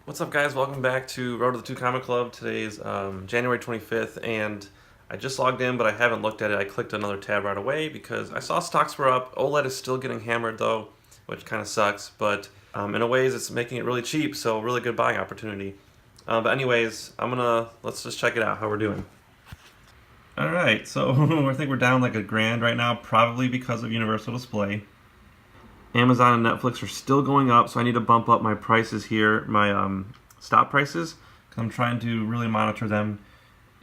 What's up, guys? Welcome back to Road to the 2 Comic Club. Today is January 25th, and I just logged in, but I haven't looked at it. I clicked another tab right away because I saw stocks were up. OLED is still getting hammered, though, which kind of sucks, but in a ways, it's making it really cheap, so really good buying opportunity. But anyways, let's just check it out, how we're doing. Alright, so I think we're down like $1,000 right now, probably because of Universal Display. Amazon and Netflix are still going up, so I need to bump up my prices here, my stop prices, because I'm trying to really monitor them,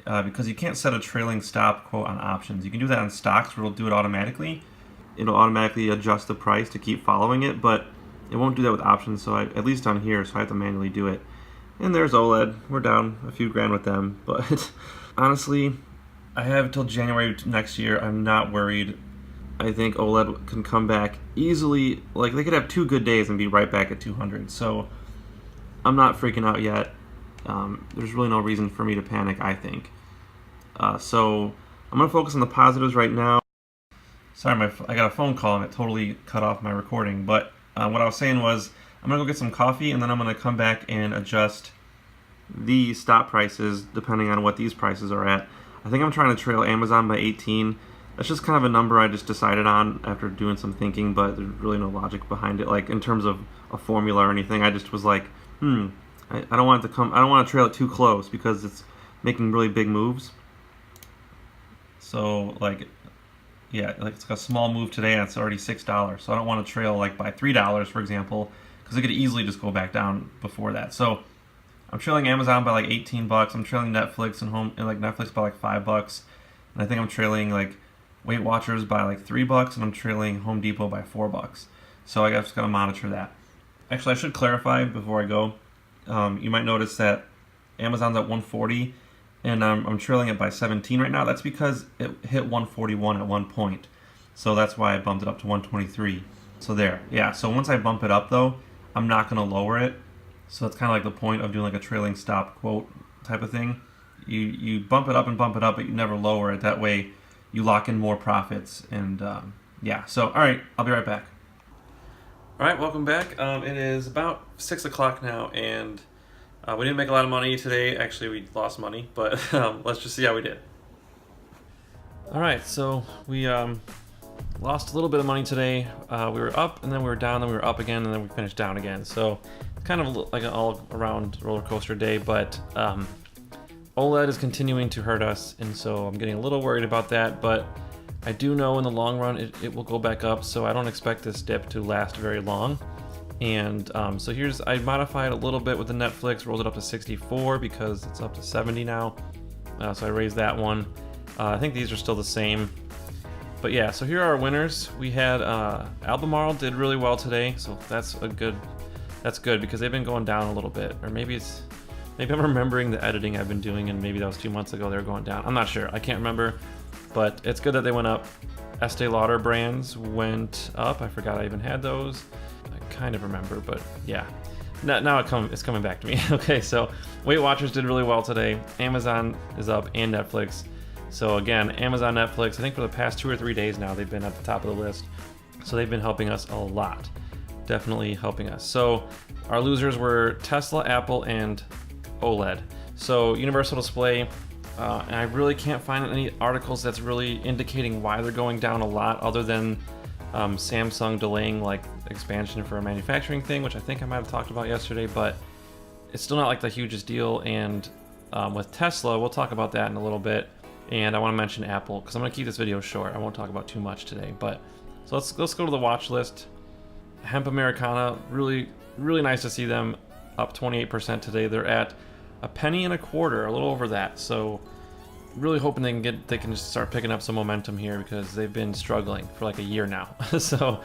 because you can't set a trailing stop quote on options. You can do that on stocks where it'll do it automatically. It'll automatically adjust the price to keep following it, but it won't do that with options, so at least on here, so I have to manually do it. And there's OLED. We're down a few grand with them, but honestly, I have until January next year. I'm not worried. I think OLED can come back easily. Like, they could have 2 good days and be right back at 200. So I'm not freaking out yet. There's really no reason for me to panic, I think. So I'm going to focus on the positives right now. Sorry, I got a phone call and it totally cut off my recording. But what I was saying was I'm going to go get some coffee and then I'm going to come back and adjust the stop prices depending on what these prices are at. I think I'm trying to trail Amazon by 18. That's just kind of a number I just decided on after doing some thinking, but there's really no logic behind it. Like in terms of a formula or anything, I just was like, I don't want it to come. I don't want to trail it too close because it's making really big moves. So like, yeah, like it's like a small move today and it's already $6. So I don't want to trail like by $3, for example, because it could easily just go back down before that. So I'm trailing Amazon by like 18 bucks. I'm trailing Netflix and Netflix by like $5, and I think I'm trailing like Weight Watchers by like $3, and I'm trailing Home Depot by $4. So I just gotta monitor that. Actually, I should clarify before I go. You might notice that Amazon's at 140, and I'm trailing it by 17 right now. That's because it hit 141 at one point, so that's why I bumped it up to 123. So there, yeah. So once I bump it up, though, I'm not gonna lower it. So that's kind of like the point of doing like a trailing stop quote type of thing. You bump it up and bump it up, but you never lower it. That way you lock in more profits. And yeah, so all right, I'll be right back. All right, welcome back. It is about 6 o'clock now, and we didn't make a lot of money today. Actually, we lost money, but let's just see how we did. All right, so we lost a little bit of money today. We were up, and then we were down, then we were up again, and then we finished down again. So kind of like an all-around roller coaster day, but OLED is continuing to hurt us, and so I'm getting a little worried about that, but I do know in the long run it will go back up, so I don't expect this dip to last very long. And so I modified a little bit with the Netflix, rolled it up to 64 because it's up to 70 now, so I raised that one. I think these are still the same. But yeah, so here are our winners. We had Albemarle did really well today, so that's good because they've been going down a little bit, or maybe I'm remembering the editing I've been doing, and maybe that was 2 months ago they were going down. I'm not sure. I can't remember, but it's good that they went up. Estee Lauder brands went up. I forgot I even had those. I kind of remember, but yeah. Now it's coming back to me. Okay, so Weight Watchers did really well today. Amazon is up and Netflix. So again, Amazon, Netflix, I think for the past 2 or 3 days now, they've been at the top of the list. So they've been helping us a lot. Definitely helping us. So our losers were Tesla, Apple, and OLED. So Universal Display, and I really can't find any articles that's really indicating why they're going down a lot, other than Samsung delaying like expansion for a manufacturing thing, which I think I might have talked about yesterday, but it's still not like the hugest deal. And with Tesla, we'll talk about that in a little bit. And I want to mention Apple because I'm going to keep this video short. I won't talk about too much today, but so let's go to the watch list. Hemp Americana, really nice to see them up 28% today. They're at $0.0125, a little over that. So really hoping they can just start picking up some momentum here because they've been struggling for like a year now. So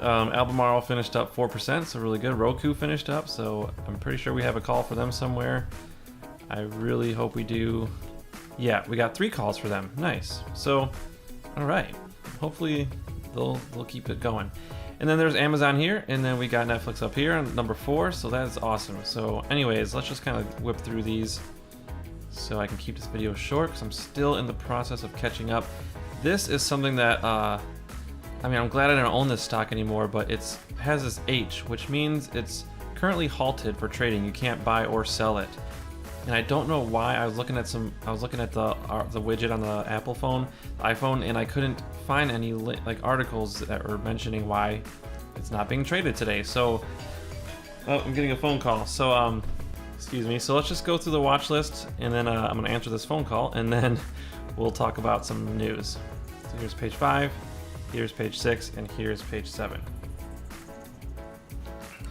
Albemarle finished up 4%, so really good. Roku finished up, so I'm pretty sure we have a call for them somewhere. I really hope we do. Yeah, we got 3 calls for them. Nice. So all right, hopefully they'll keep it going. And then there's Amazon here, and then we got Netflix up here on number 4, so that is awesome. So anyways, let's just kind of whip through these so I can keep this video short because I'm still in the process of catching up. This is something that, I mean, I'm glad I don't own this stock anymore, but it has this H, which means it's currently halted for trading. You can't buy or sell it. And I don't know why. I was looking at the widget on the Apple phone, iPhone, and I couldn't find any like articles that were mentioning why it's not being traded today. So, oh, I'm getting a phone call. So, excuse me. So let's just go through the watch list, and then I'm gonna answer this phone call, and then we'll talk about some news. So here's page 5, here's page 6, and here's page 7.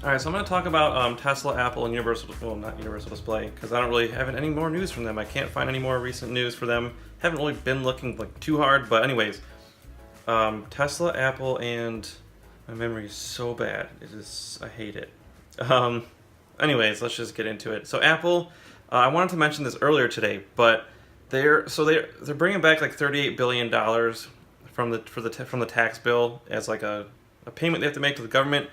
Alright, so I'm going to talk about Tesla, Apple, and not Universal Display, because I don't really have any more news from them. I can't find any more recent news for them. Haven't really been looking like too hard, but anyways, Tesla, Apple, and my memory is so bad. I hate it. Anyways, let's just get into it. So Apple, I wanted to mention this earlier today, but they're bringing back like $38 billion from the tax bill as like a payment they have to make to the government.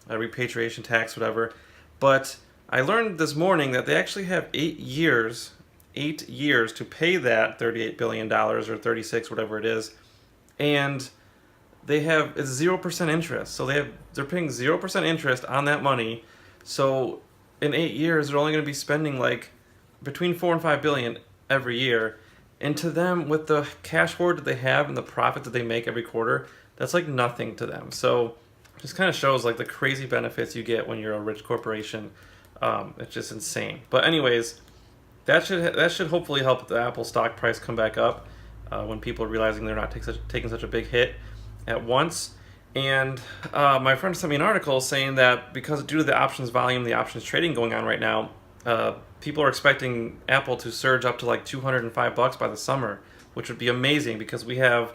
A repatriation tax, whatever. But I learned this morning that they actually have 8 years to pay that $38 billion or 36, whatever it is, and it's 0% interest. So they're paying 0% interest on that money. So in 8 years, they're only going to be spending like between 4 and 5 billion every year. And to them, with the cash hoard that they have and the profit that they make every quarter, that's like nothing to them. So just kind of shows like the crazy benefits you get when you're a rich corporation. It's just insane. But anyways, that should hopefully help the Apple stock price come back up when people are realizing they're not taking such a big hit at once. And my friend sent me an article saying that because due to the options volume, the options trading going on right now, people are expecting Apple to surge up to like $205 by the summer, which would be amazing because we have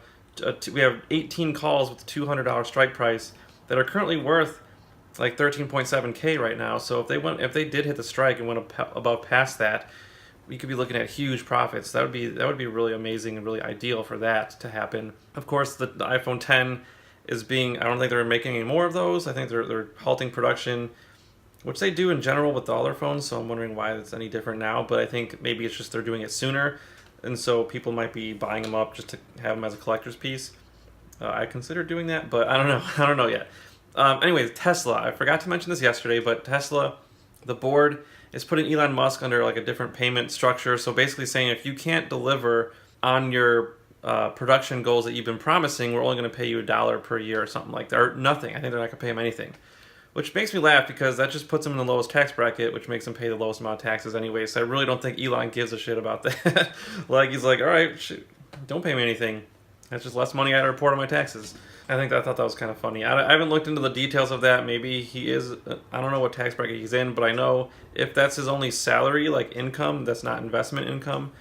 18 calls with the $200 strike price that are currently worth like 13.7K right now. So if they did hit the strike and went above past that, we could be looking at huge profits. That would be really amazing and really ideal for that to happen. Of course, the iPhone 10 is I don't think they're making any more of those. I think they're halting production, which they do in general with all their phones. So I'm wondering why it's any different now. But I think maybe it's just they're doing it sooner, and so people might be buying them up just to have them as a collector's piece. I consider doing that, but I don't know. I don't know yet. Anyways, Tesla. I forgot to mention this yesterday, but Tesla, the board is putting Elon Musk under like a different payment structure. So basically saying if you can't deliver on your production goals that you've been promising, we're only going to pay you $1 per year or something like that, or nothing. I think they're not going to pay him anything, which makes me laugh because that just puts him in the lowest tax bracket, which makes him pay the lowest amount of taxes anyway. So I really don't think Elon gives a shit about that. Like he's like, all right, don't pay me anything. That's just less money I had to report on my taxes. I thought that was kind of funny. I haven't looked into the details of that. Maybe he is, I don't know what tax bracket he's in, but I know if that's his only salary, like income, that's not investment income,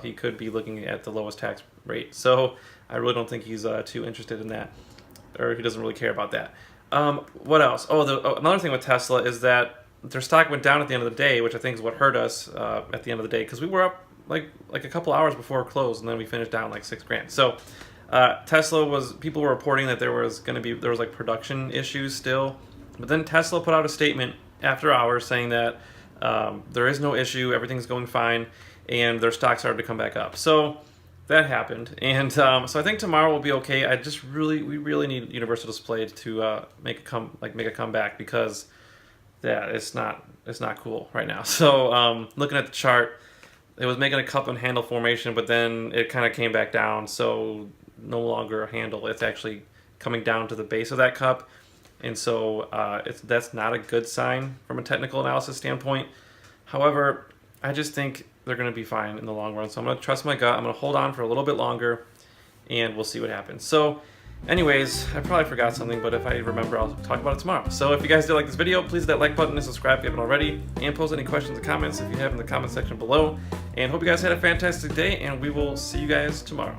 he could be looking at the lowest tax rate. So I really don't think he's too interested in that, or he doesn't really care about that. What else? Another thing with Tesla is that their stock went down at the end of the day, which I think is what hurt us at the end of the day, because we were up like a couple hours before it closed, and then we finished down like $6,000. So people were reporting that there was like production issues still, but then Tesla put out a statement after hours saying that there is no issue, everything's going fine, and their stock started to come back up. So that happened, and so I think tomorrow will be okay. We really need Universal Display to make a comeback, because it's not cool right now. So looking at the chart, it was making a cup and handle formation, but then it kind of came back down. So no longer a handle. It's actually coming down to the base of that cup, and so that's not a good sign from a technical analysis standpoint. However, I just think they're going to be fine in the long run. So I'm going to trust my gut. I'm going to hold on for a little bit longer, and we'll see what happens. So anyways, I probably forgot something, but if I remember, I'll talk about it tomorrow. So if you guys did like this video, please hit that like button and subscribe if you haven't already, and post any questions or comments if you have in the comment section below. And hope you guys had a fantastic day, and we will see you guys tomorrow.